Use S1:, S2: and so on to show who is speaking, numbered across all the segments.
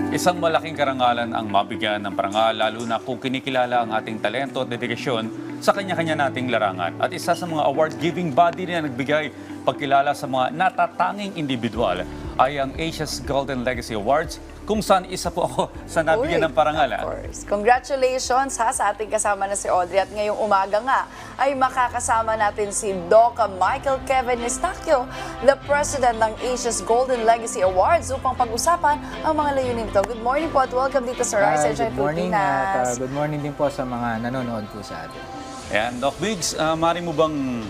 S1: Isang malaking karangalan ang mabigyan ng parangal lalo na kung kinikilala ang ating talento at dedikasyon sa kanya-kanya nating larangan. At isa sa mga award-giving body na nagbigay pagkilala sa mga natatanging individual ay ang Asia's Golden Legacy Awards, kung saan isa po ako sa nabigyan ng parangal.
S2: Of course. Congratulations sa ating kasama na si Audrey. At ngayong umaga nga ay makakasama natin si Doc Michael Kevin Estacio, the President ng Asia's Golden Legacy Awards, upang pag-usapan ang mga layunin nito. Good morning po at welcome dito sa Rise and Shine
S3: Good morning
S2: Pilipinas.
S3: at good morning din po sa mga nanonood po sa atin.
S1: Ayan, Doc Biggs, maaari mo bang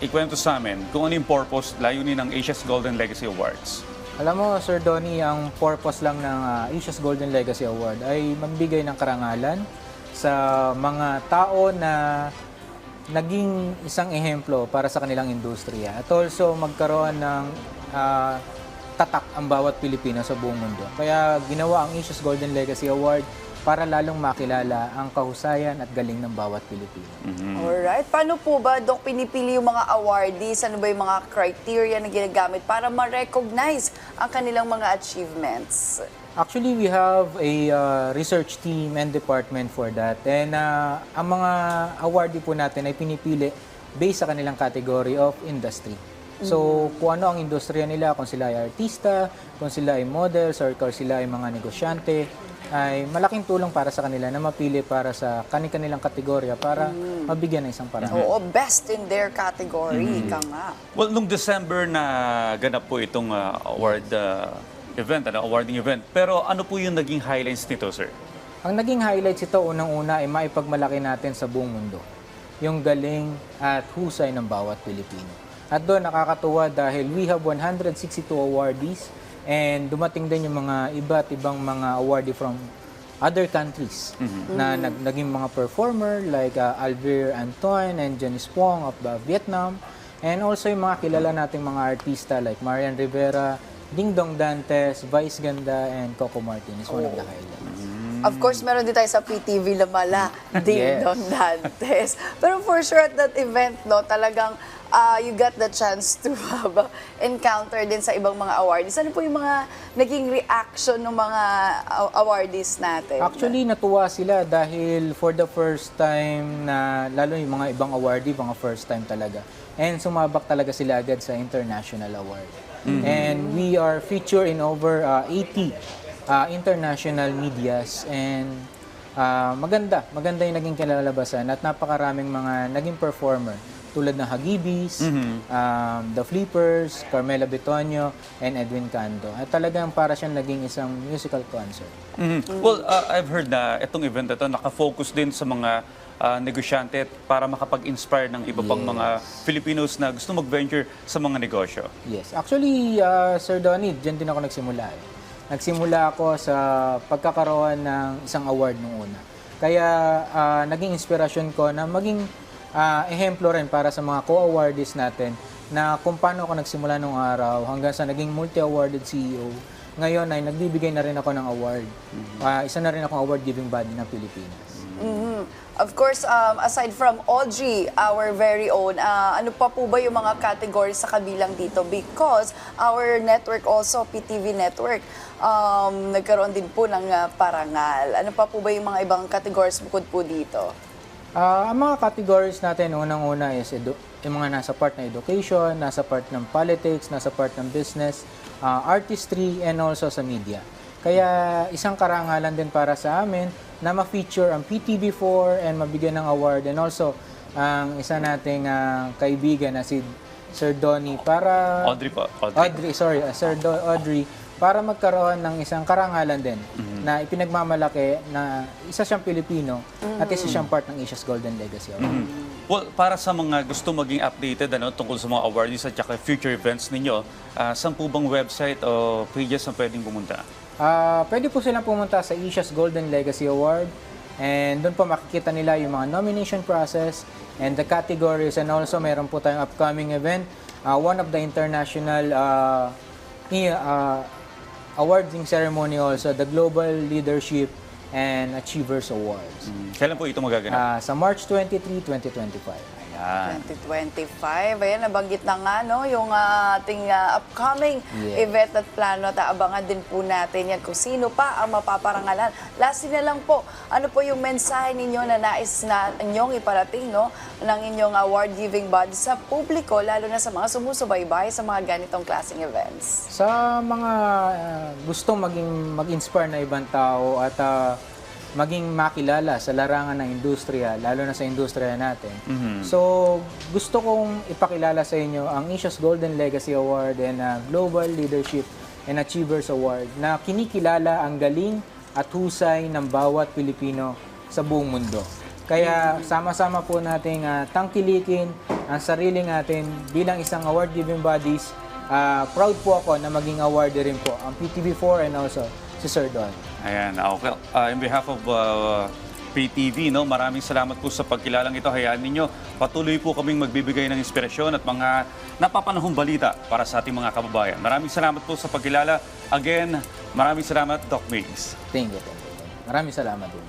S1: ikwento sa amin kung ano yung purpose, layunin ng Asia's Golden Legacy Awards?
S3: Alam mo, Sir Donnie, ang purpose lang ng Asia's Golden Legacy Award ay magbigay ng karangalan sa mga tao na naging isang ehemplo para sa kanilang industriya at also magkaroon ng tatak ang bawat Pilipino sa buong mundo. Kaya ginawa ang Asia's Golden Legacy Award para lalong makilala ang kahusayan at galing ng bawat Pilipino.
S2: Alright. Paano po ba, Doc, pinipili yung mga awardees? Ano ba yung mga criteria na ginagamit para ma-recognize ang kanilang mga achievements?
S3: Actually, we have a research team and department for that. And ang mga awardee po natin ay pinipili based sa kanilang category of industry. So, kung ano ang industriya nila, kung sila ay artista, kung sila ay models, or kung sila ay mga negosyante, ay malaking tulong para sa kanila na mapili para sa kanilang kategorya para mabigyan ng isang paraan.
S2: Oo, best in their category. Ika nga.
S1: Well, nung December na ganap po itong awarding event. Pero ano po yung naging highlights nito, sir?
S3: Ang naging highlights ito, unang-una, ay maipagmalaki natin sa buong mundo yung galing at husay ng bawat Pilipino. At doon nakakatuwa dahil we have 162 awardees and dumating din yung mga iba't ibang mga awardee from other countries na naging mga performer like Alvir Antoine and Janice Wong of Vietnam, and also yung mga kilala nating mga artista like Marian Rivera, Ding Dong Dantes, Vice Ganda, and Coco Martin is one of the highlights.
S2: Of course, meron din tayo sa PTV Lamala, Ding Dong Dantes. Pero for sure at that event, no, talagang you got the chance to encounter din sa ibang mga awardees. Ano po yung mga naging reaction ng mga awardees natin?
S3: Actually, natuwa sila dahil for the first time na, lalo yung mga ibang awardee, mga first time talaga. And sumabak talaga sila agad sa international award. And we are featured in over 80 international medias, and maganda yung naging kinalabasan at napakaraming mga naging performer tulad ng Hagibis, The Flippers, Carmela Betonio, and Edwin Cando. At talagang para siyang naging isang musical concert.
S1: Well, I've heard na itong event na ito nakafocus din sa mga negosyante para makapag-inspire ng iba pang mga Filipinos na gusto mag-venture sa mga negosyo.
S3: Yes. Actually, Sir Donnie, dyan din ako nagsimula. Nagsimula ako sa pagkakaroon ng isang award nung una. Kaya naging inspirasyon ko na maging ehemplo rin para sa mga co-awardees natin na kung paano ako nagsimula nung araw hanggang sa naging multi-awarded CEO. Ngayon ay nagbibigay na rin ako ng award. Isa na rin akong award-giving body ng Pilipinas.
S2: Of course, aside from Audrey, our very own, ano pa po ba yung mga categories sa kabilang dito? Because our network also, PTV Network, nagkaroon din po ng parangal. Ano pa po ba yung mga ibang categories bukod po dito?
S3: Ang mga categories natin, unang-una is yung mga nasa part ng education, nasa part ng politics, nasa part ng business, artistry, and also sa media. Kaya isang karangalan din para sa amin na ma-feature ang PTV4 and mabigyan ng award, and also ang isa nating kaibigan na si Sir Donnie para...
S1: Audrey po.
S3: Audrey, para magkaroon ng isang karangalan din na ipinagmamalaki na isa siyang Pilipino at isa siyang part ng Asia's Golden Legacy Award.
S1: Well, para sa mga gusto maging updated tungkol sa mga awardees at saka future events ninyo, saan po bang website o pages ang pwedeng pumunta?
S3: Pwede po silang pumunta sa Asia's Golden Legacy Award, and doon po makikita nila yung mga nomination process and the categories, and also meron po tayong upcoming event, one of the international awarding ceremony also, the Global Leadership and Achievers Awards.
S1: Kailan po ito magaganap?
S3: Sa March 23, 2025.
S1: Yan.
S2: 2025. Ayan, nabanggit na nga, no, yung ating upcoming
S3: Yes.
S2: event at plano at abangan din po natin yan kung sino pa ang mapaparangalan. Lastly na lang po, ano po yung mensahe ninyo na nais na inyong iparating, no, ng inyong award-giving body sa publiko, lalo na sa mga sumusubaybay sa mga ganitong klaseng events?
S3: Sa mga gustong mag-inspire na ibang tao at maging makilala sa larangan ng industriya, lalo na sa industriya natin. So, gusto kong ipakilala sa inyo ang Asia's Golden Legacy Award and Global Leadership and Achievers Award na kinikilala ang galing at husay ng bawat Pilipino sa buong mundo. Kaya sama-sama po nating tangkilikin ang sarili natin bilang isang award-giving bodies. Proud po ako na maging awardee rin po ang PTV4 and also si Sir Don.
S1: Ayan, okay. In behalf of PTV, no, maraming salamat po sa pagkilalang ito. Hayaan ninyo, patuloy po kaming magbibigay ng inspirasyon at mga napapanahong balita para sa ating mga kababayan. Maraming salamat po sa pagkilala. Again, maraming salamat, Doc Migs.
S3: Thank you. Maraming salamat din.